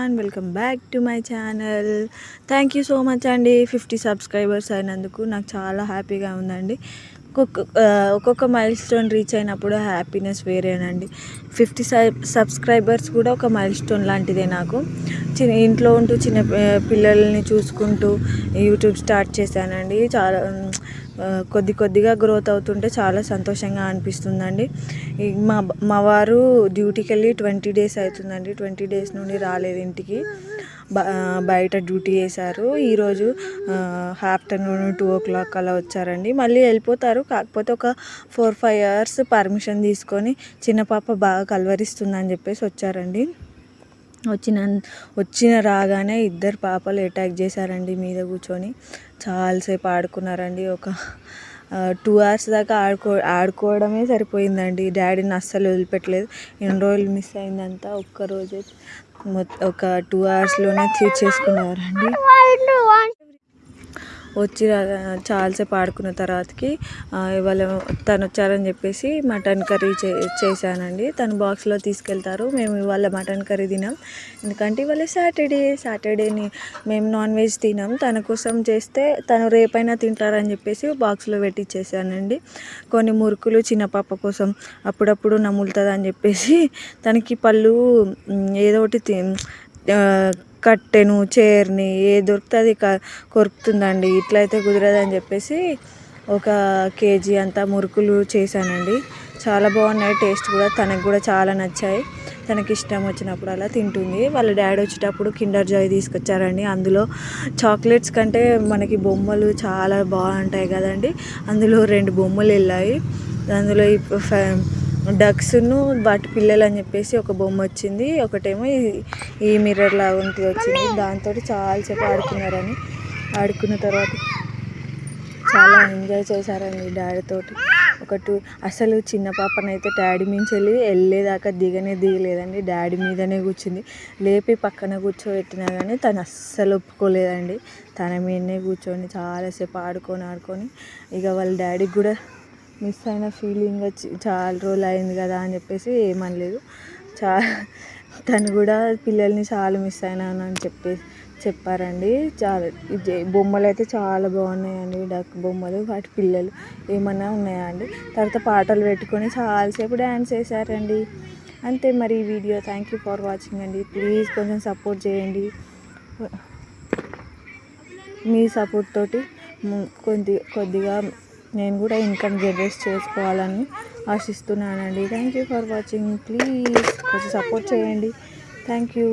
Everyone, welcome back to my channel. Thank you so much అండి. 50 subscribers అయినందుకు నాకు చాలా హ్యాపీగా ఉందండి. ఒక్కొక్క మైల్ స్టోన్ రీచ్ అయినప్పుడు హ్యాపీనెస్ వేరేనండి. 50 సబ్స్క్రైబర్స్ కూడా ఒక మైల్ స్టోన్ లాంటిదే నాకు. ఇంట్లో ఉంటూ చిన్న పిల్లల్ని చూసుకుంటూ యూట్యూబ్ స్టార్ట్ చేశానండి. చాలా కొద్దిగా గ్రోత్ అవుతుంటే చాలా సంతోషంగా అనిపిస్తుందండి. మా వారు డ్యూటీకి వెళ్ళి 20 డేస్ అవుతుందండి. 20 డేస్ నుండి రాలేదు ఇంటికి, బయట డ్యూటీ చేశారు. ఈరోజు ఆఫ్టర్నూన్ 2 o'clock అలా వచ్చారండి. మళ్ళీ వెళ్ళిపోతారు. కాకపోతే ఒక 4-5 hours పర్మిషన్ తీసుకొని చిన్న పాప బాగా కలవరిస్తుందని చెప్పేసి వచ్చారండి. వచ్చిన రాగానే 2 పాపలు అటాక్ చేశారండి మీద కూర్చొని. చాలాసేపు ఆడుకున్నారండి. ఒక 2 hours దాకా ఆడుకోవడమే సరిపోయిందండి. డాడీని అస్సలు వదిలిపెట్టలేదు. ఎన్ని రోజులు మిస్ అయిందంతా ఒక్కరోజే ఒక 2 hours తీర్చేసుకున్నారండి. వచ్చి చాలాసేపు ఆడుకున్న తర్వాతకి ఇవాళ తను వచ్చారని చెప్పేసి మటన్ కర్రీ చేశానండి. తను బాక్స్లో తీసుకెళ్తారు. మేము ఇవాళ మటన్ కర్రీ తినాం, ఎందుకంటే ఇవాళ సాటర్డేని మేము నాన్ వెజ్ తినాం. తన కోసం చేస్తే తను రేపైనా తింటారని చెప్పేసి బాక్స్లో పెట్టించేసానండి. కొన్ని మురుకులు చిన్న పాప కోసం అప్పుడప్పుడు నములుతుందని చెప్పేసి తనకి పళ్ళు ఏదో ఒకటి కట్టెను చైర్ని ఏ దొరుకుతుంది కొరుకుతుందండి. ఇట్లయితే కుదరదని చెప్పేసి 1 kg అంతా మురుకులు చేశానండి. చాలా బాగున్నాయి, టేస్ట్ కూడా తనకు కూడా చాలా నచ్చాయి. తనకి ఇష్టం వచ్చినప్పుడు అలా తింటుంది. వాళ్ళ డాడీ వచ్చేటప్పుడు కిండర్ జాయ్ తీసుకొచ్చారండి. అందులో చాక్లెట్స్ కంటే మనకి బొమ్మలు చాలా బాగుంటాయి కదండి. అందులో 2 బొమ్మలు వెళ్ళాయి. అందులో డక్స్ను వాటి పిల్లలు అని చెప్పేసి ఒక బొమ్మ వచ్చింది. ఒకటేమో ఈ మిర్రర్ లాగా వచ్చింది. దాంతో చాలాసేపు ఆడుకున్నారని, ఆడుకున్న తర్వాత చాలా ఎంజాయ్ చేశారండి డాడీతోటి. అసలు చిన్న పాపనైతే డాడీ మించి వెళ్ళేదాకా దిగలేదండి. డాడీ మీదనే కూర్చుంది. లేపి పక్కన కూర్చోబెట్టినా కానీ తను అస్సలు ఒప్పుకోలేదండి. తన మీదనే కూర్చొని చాలాసేపు ఆడుకొని ఇక వాళ్ళ డాడీకి కూడా మిస్ అయిన ఫీలింగ్ వచ్చి చాలా రోజులు అయింది కదా అని చెప్పేసి ఏమనలేదు. తను కూడా పిల్లల్ని చాలా మిస్ అయినాను అని చెప్పారండి. చాలా బొమ్మలు అయితే చాలా బాగున్నాయండి. డక్ బొమ్మలు, వాటి పిల్లలు ఏమన్నా ఉన్నాయా అండి. తర్వాత పాటలు పెట్టుకొని చాలాసేపు డ్యాన్స్ చేశారండి. అంతే మరి ఈ video. Thank you for watching అండి. ప్లీజ్ కొంచెం సపోర్ట్ చేయండి. మీ సపోర్ట్ తోటి కొద్దిగా నేను కూడా ఇన్కమ్ జనరేట్ చేసుకోవాలని ఆశిస్తున్నానండి. Thank you for watching. Please కొంచెం సపోర్ట్ చేయండి. Thank you.